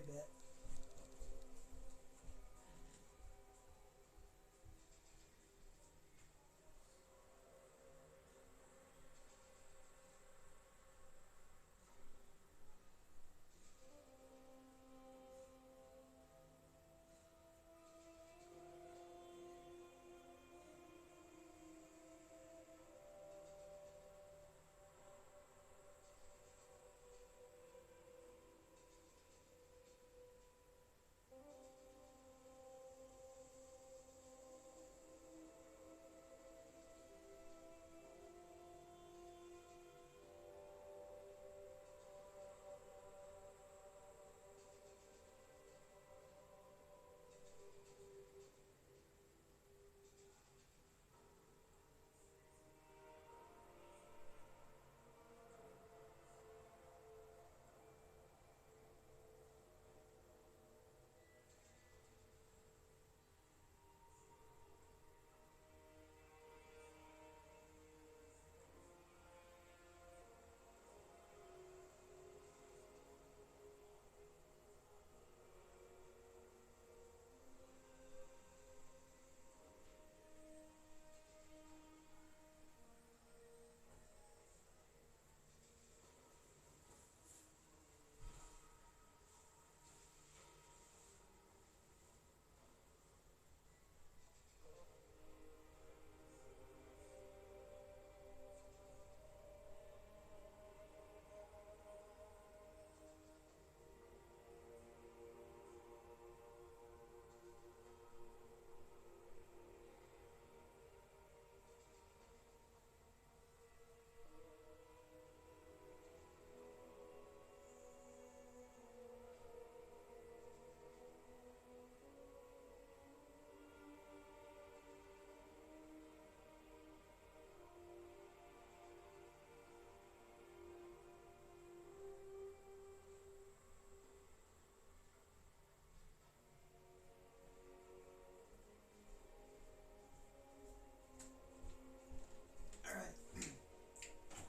bit.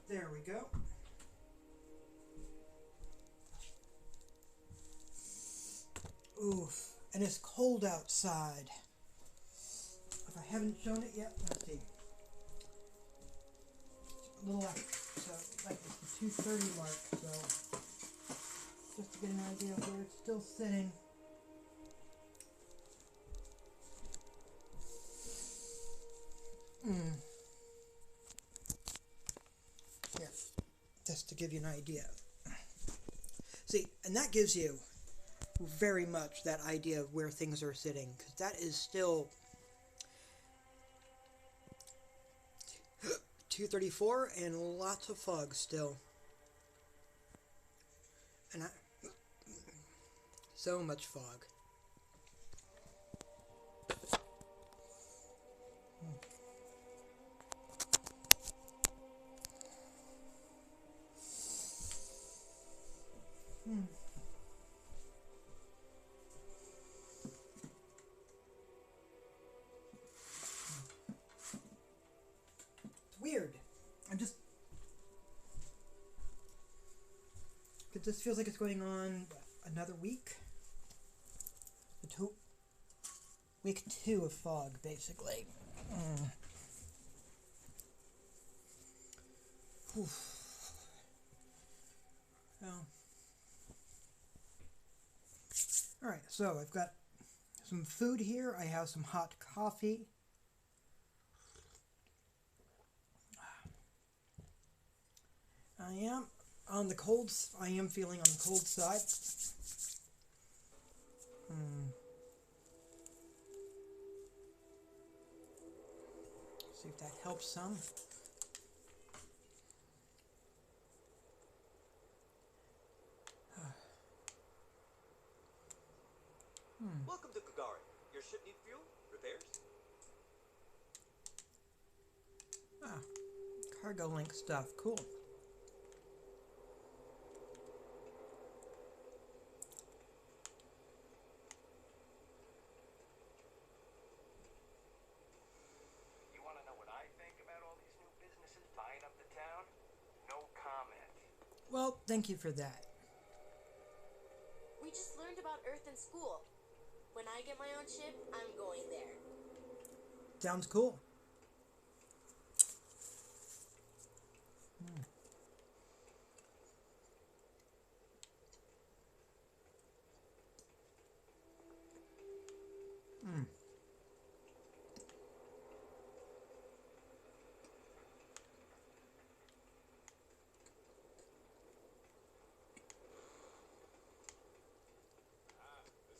There we go. Oof. And it's cold outside. If I haven't shown it yet, let's see. A little after, so like it's the 2:30 mark, so just to get an idea of where it's still sitting. Here, just to give you an idea. See, and that gives you very much that idea of where things are sitting, because that is still 2:34 and lots of fog still. And so much fog. It's weird. It just feels like it's going on another week. Week 2 of fog, basically. Well. Alright, so I've got some food here. I have some hot coffee. I am feeling on the cold side. See if that helps some. Welcome to Kagari. Your ship need fuel? Repairs? Cargo link stuff. Cool. You want to know what I think about all these new businesses buying up the town? No comment. Well, thank you for that. We just learned about Earth in school. When I get my own ship, I'm going there. Sounds cool.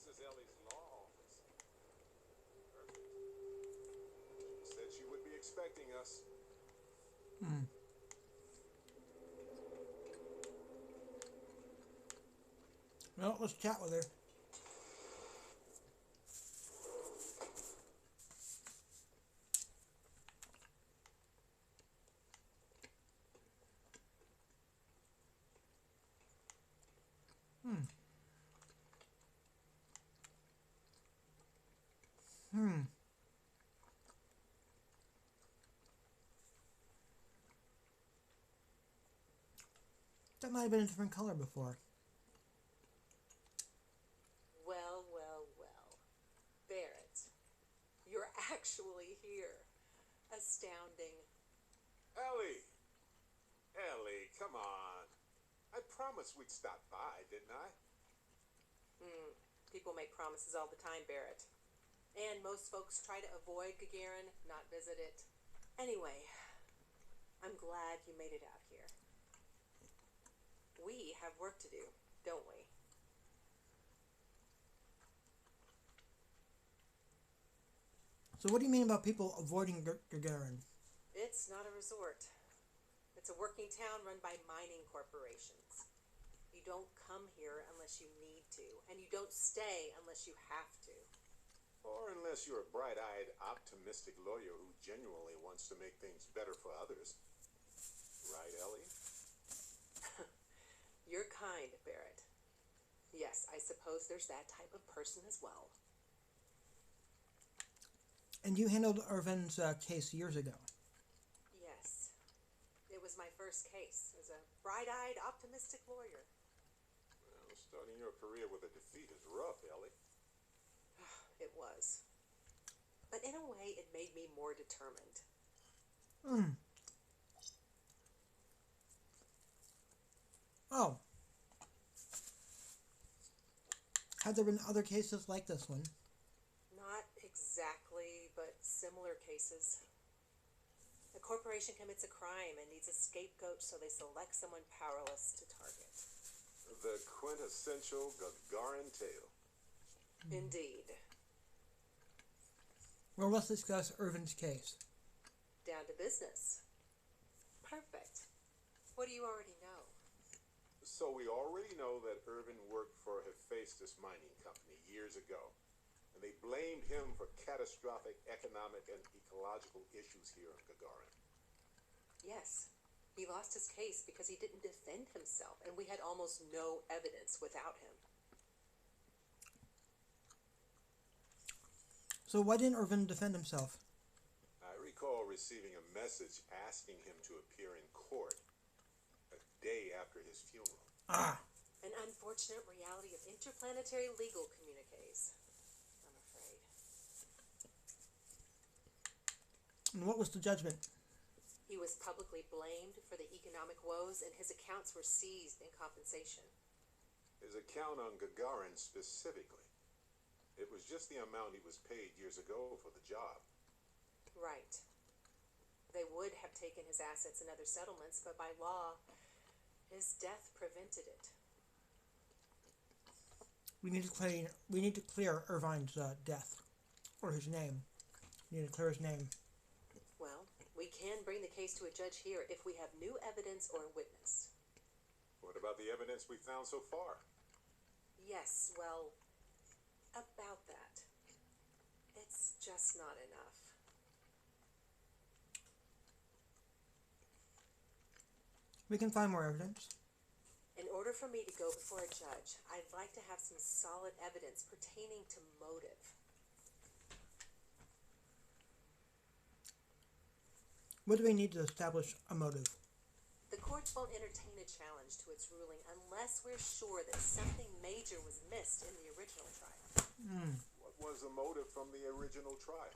This is Ellie's law office. Perfect. She said she would be expecting us. Well, let's chat with her. That might have been a different color before. Well, well, well. Barrett, you're actually here. Astounding. Ellie! Ellie, come on. I promised we'd stop by, didn't I? People make promises all the time, Barrett. And most folks try to avoid Gagarin, not visit it. Anyway, I'm glad you made it out here. We have work to do, don't we? So what do you mean about people avoiding Gagarin? It's not a resort. It's a working town run by mining corporations. You don't come here unless you need to, and you don't stay unless you have to. Or unless you're a bright-eyed, optimistic lawyer who genuinely wants to make things better for others. Right, Ellie? You're kind, Barrett. Yes, I suppose there's that type of person as well. And you handled Irvin's case years ago. Yes. It was my first case as a bright-eyed, optimistic lawyer. Well, starting your career with a defeat is rough, Ellie. It was. But in a way, it made me more determined. Oh. Have there been other cases like this one? Not exactly, but similar cases. A corporation commits a crime and needs a scapegoat, so they select someone powerless to target. The quintessential Gagarin tale. Indeed. Well, let's discuss Irvin's case. Down to business. Perfect. What do you already know? So we already know that Irvin worked for Hephaestus Mining Company years ago, and they blamed him for catastrophic economic and ecological issues here in Gagarin. Yes. He lost his case because he didn't defend himself, and we had almost no evidence without him. So why didn't Irvin defend himself? I recall receiving a message asking him to appear in court a day after his funeral. An unfortunate reality of interplanetary legal communiques, I'm afraid. And what was the judgment? He was publicly blamed for the economic woes, and his accounts were seized in compensation. His account on Gagarin specifically. It was just the amount he was paid years ago for the job. Right. They would have taken his assets and other settlements, but by law, his death prevented it. We need to clear Irvine's death, or his name. We need to clear his name. Well, we can bring the case to a judge here if we have new evidence or a witness. What about the evidence we found so far? Yes, well, about that. It's just not enough. We can find more evidence. In order for me to go before a judge, I'd like to have some solid evidence pertaining to motive. What do we need to establish a motive? The The courts won't entertain a challenge to its ruling unless we're sure that something major was missed in the original trial. What was the motive from the original trial?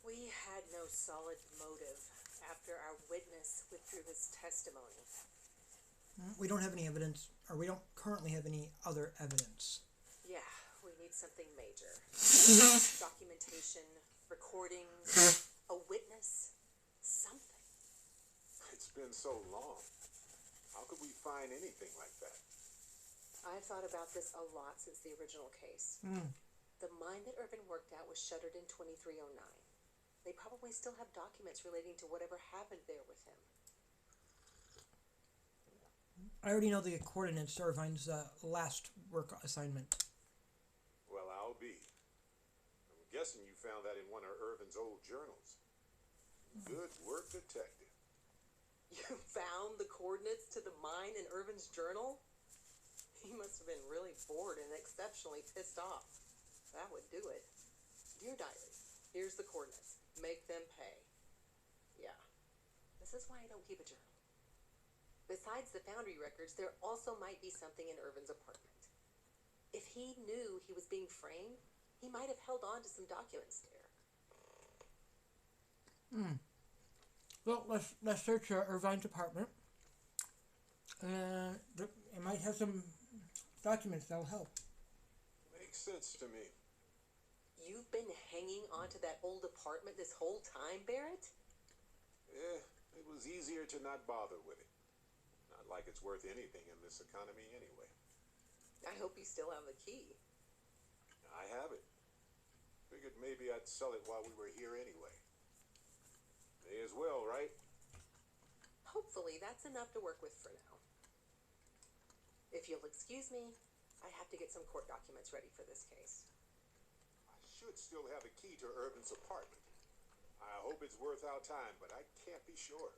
We had no solid motive after our witness withdrew his testimony. We don't have any evidence, or we don't currently have any other evidence. Yeah, we need something major. Documentation, recordings, a witness, something. It's been so long. How could we find anything like that? I've thought about this a lot since the original case. The mine that Irvin worked at was shuttered in 2309. They probably still have documents relating to whatever happened there with him. I already know the coordinates to Irvine's last work assignment. Well, I'll be. I'm guessing you found that in one of Irvin's old journals. Good work, detective. You found the coordinates to the mine in Irvin's journal? He must have been really bored and exceptionally pissed off. That would do it. Dear Diary, here's the coordinates. Make them pay. Yeah. This is why I don't keep a journal. Besides the foundry records, there also might be something in Irvin's apartment. If he knew he was being framed, he might have held on to some documents there. Well, let's search Irvine's apartment. It might have some documents that'll help. Makes sense to me. You've been hanging on to that old apartment this whole time, Barrett? It was easier to not bother with it. Not like it's worth anything in this economy anyway. I hope you still have the key. I have it. Figured maybe I'd sell it while we were here anyway. May as well, right? Hopefully that's enough to work with for now. If you'll excuse me, I have to get some court documents ready for this case. I should still have a key to Irvin's apartment. I hope it's worth our time, but I can't be sure.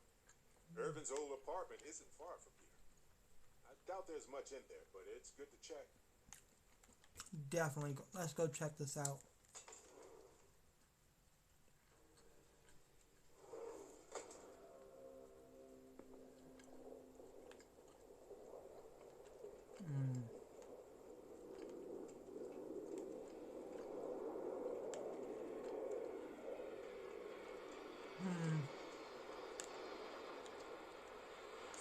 Irvin's old apartment isn't far from here. I doubt there's much in there, but it's good to check. Definitely. Let's go check this out.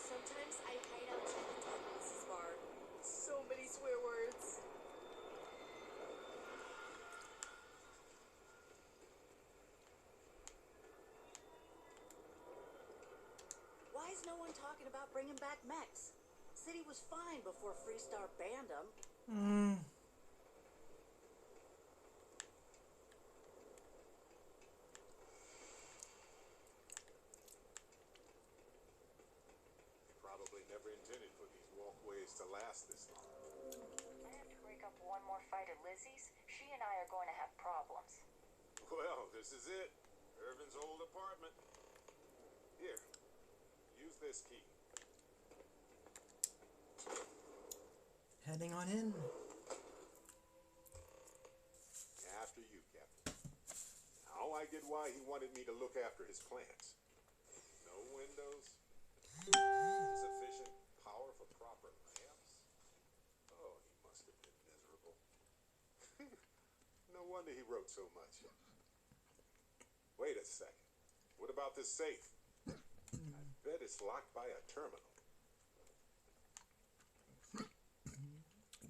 Sometimes I hide out checking on Mrs. Bar. So many swear words. Why is no one talking about bringing back mechs? City was fine before Freestar banned them. Probably never intended for these walkways to last this long. I have to break up one more fight at Lizzie's. She and I are going to have problems. Well, this is it. Irvin's old apartment. Here, use this key. Heading on in. After you, Captain. Now I get why he wanted me to look after his plants. No windows. Insufficient power for proper lamps. Oh, he must have been miserable. No wonder he wrote so much. Wait a second. What about this safe? I bet it's locked by a terminal.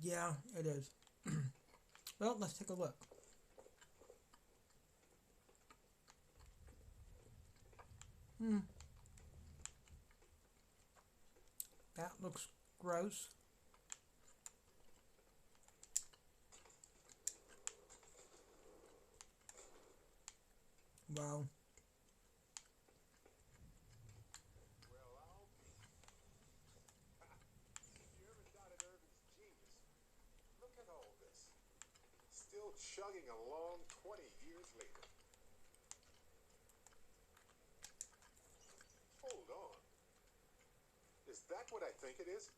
Yeah, it is. Well, let's take a look. That looks gross. Wow. Well, I'll be. You ever doubted Irvin's genius? Look at all this. Still chugging along 20 years later. Hold on. Is that what I think it is?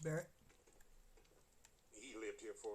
Barrett.